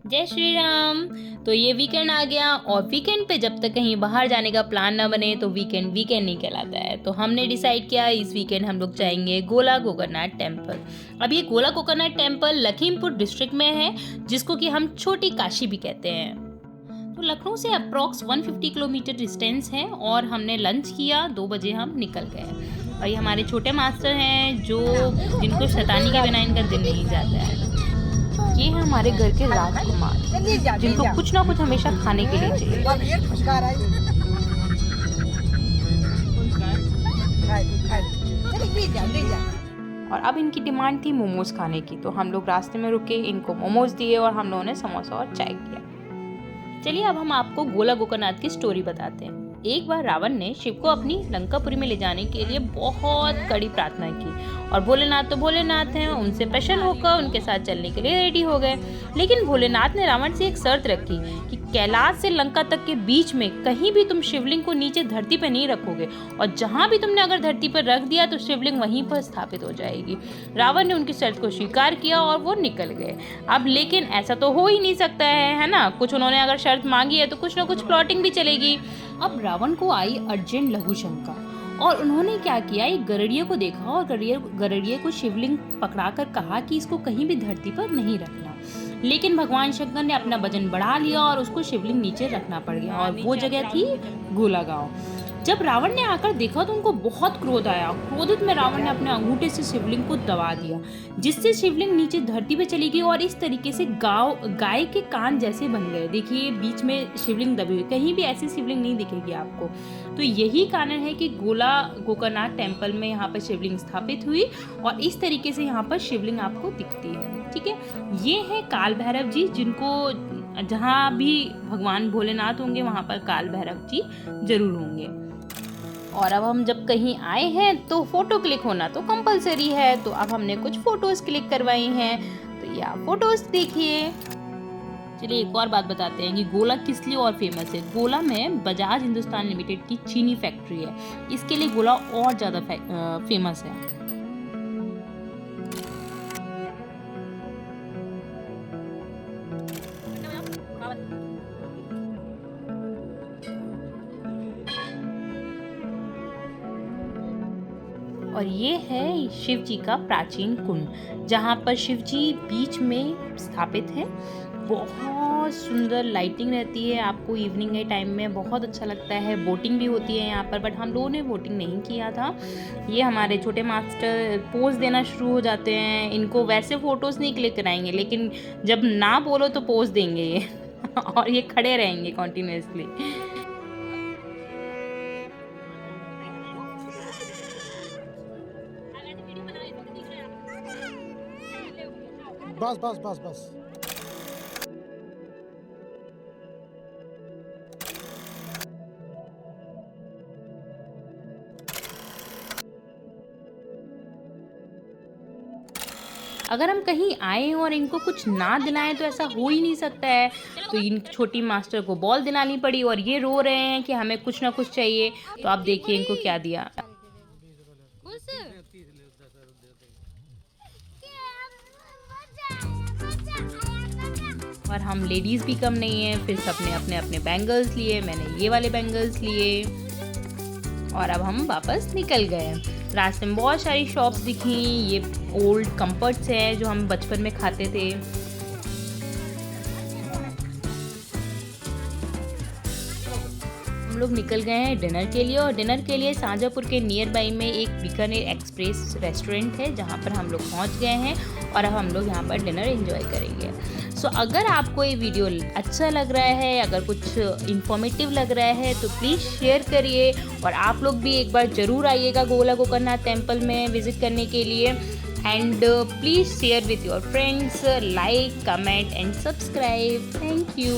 जय श्री राम। तो ये वीकेंड आ गया और वीकेंड पे जब तक कहीं बाहर जाने का प्लान ना बने तो वीकेंड वीकेंड नहीं कहलाता है। तो हमने डिसाइड किया इस वीकेंड हम लोग जाएंगे गोला गोकर्णनाथ टेम्पल। अब ये गोला गोकर्णनाथ टेम्पल लखीमपुर डिस्ट्रिक्ट में है, जिसको कि हम छोटी काशी भी कहते हैं। तो लखनऊ से अप्रॉक्स 150 किलोमीटर डिस्टेंस है और हमने लंच किया, 2 बजे हम निकल गए। और ये हमारे छोटे मास्टर हैं जिनको शैतानी के बिना इनका दिन नहीं जाता है। ये है हमारे घर के राजकुमार, जिनको कुछ ना कुछ हमेशा खाने के लिए चाहिए। और अब इनकी डिमांड थी मोमोज खाने की, तो हम लोग रास्ते में रुके, इनको मोमोज दिए और हम लोगों ने समोसा और चाय किया। चलिए अब हम आपको गोला गोकर्णनाथ की स्टोरी बताते हैं। एक बार रावण ने शिव को अपनी लंकापुरी में ले जाने के लिए बहुत कड़ी प्रार्थना की और भोलेनाथ तो भोलेनाथ हैं, उनसे प्रसन्न होकर उनके साथ चलने के लिए रेडी हो गए। लेकिन भोलेनाथ ने रावण से एक शर्त रखी कि कैलाश से लंका तक के बीच में कहीं भी तुम शिवलिंग को नीचे धरती पर नहीं रखोगे, और जहां भी तुमने अगर धरती पर रख दिया तो शिवलिंग वहीं पर स्थापित हो जाएगी। रावण ने उनकी शर्त को स्वीकार किया और वो निकल गए। अब लेकिन ऐसा तो हो ही नहीं सकता है ना, कुछ उन्होंने अगर शर्त मांगी है तो कुछ ना कुछ प्लॉटिंग भी चलेगी। अब रावण को आई अर्जेंट लघु शंका और उन्होंने क्या किया, एक गरुड़िया को देखा और गरुड़िया को शिवलिंग पकड़ाकर कहा कि इसको कहीं भी धरती पर नहीं रखना। लेकिन भगवान शंकर ने अपना वजन बढ़ा लिया और उसको शिवलिंग नीचे रखना पड़ गया, और वो जगह थी गोला गांव। जब रावण ने आकर देखा तो उनको बहुत क्रोध आया। क्रोधित में रावण ने अपने अंगूठे से शिवलिंग को दबा दिया, जिससे शिवलिंग नीचे धरती पे चली गई और इस तरीके से गाय के कान जैसे बन गए। देखिए बीच में शिवलिंग दबी हुई, कहीं भी ऐसी शिवलिंग नहीं दिखेगी आपको। तो यही कारण है कि गोला गोकर्णनाथ टेम्पल में यहाँ पर शिवलिंग स्थापित हुई और इस तरीके से यहाँ पर शिवलिंग आपको दिखती है। ठीक है, ये है काल भैरव जी, जिनको जहाँ भी भगवान भोलेनाथ होंगे वहाँ पर काल भैरव जी जरूर होंगे। और अब हम जब कहीं आए हैं तो फोटो क्लिक होना तो कंपलसरी है, तो अब हमने कुछ फोटोज क्लिक करवाई हैं, तो ये आप फोटोज देखिए। चलिए एक और बात बताते हैं कि गोला किस लिए और फेमस है। गोला में बजाज हिंदुस्तान लिमिटेड की चीनी फैक्ट्री है, इसके लिए गोला और ज़्यादा फेमस है। और ये है शिव जी का प्राचीन कुंड, जहाँ पर शिव जी बीच में स्थापित है। बहुत सुंदर लाइटिंग रहती है, आपको इवनिंग के टाइम में बहुत अच्छा लगता है। बोटिंग भी होती है यहाँ पर, बट हम लोगों ने बोटिंग नहीं किया था। ये हमारे छोटे मास्टर पोज देना शुरू हो जाते हैं। इनको वैसे फ़ोटोज़ नहीं क्लिक कराएंगे, लेकिन जब ना बोलो तो पोज देंगे ये और ये खड़े रहेंगे कॉन्टिन्यूसली। बस बस बस बस। अगर हम कहीं आए और इनको कुछ ना दिलाएं तो ऐसा हो ही नहीं सकता है। तो इन छोटी मास्टर को बॉल दिलानी पड़ी और ये रो रहे हैं कि हमें कुछ ना कुछ चाहिए। तो आप देखिए इनको क्या दिया। और हम लेडीज़ भी कम नहीं हैं, फिर सबने अपने अपने बैंगल्स लिए, मैंने ये वाले बैंगल्स लिए और अब हम वापस निकल गए। रास्ते में बहुत सारी शॉप्स दिखी, ये ओल्ड कंफर्ट्स हैं जो हम बचपन में खाते थे। हम लोग निकल गए हैं डिनर के लिए, और डिनर के लिए शाहजहाँपुर के नियर बाई में एक बीकानेर एक्सप्रेस रेस्टोरेंट है, जहाँ पर हम लोग पहुँच गए हैं और अब हम लोग यहाँ पर डिनर एंजॉय करेंगे। सो अगर आपको ये वीडियो अच्छा लग रहा है, अगर कुछ इन्फॉर्मेटिव लग रहा है तो प्लीज़ शेयर करिए, और आप लोग भी एक बार ज़रूर आइएगा गोला गोकर्णनाथ टेम्पल में विज़िट करने के लिए। And please share with your friends, like, comment and subscribe. Thank you.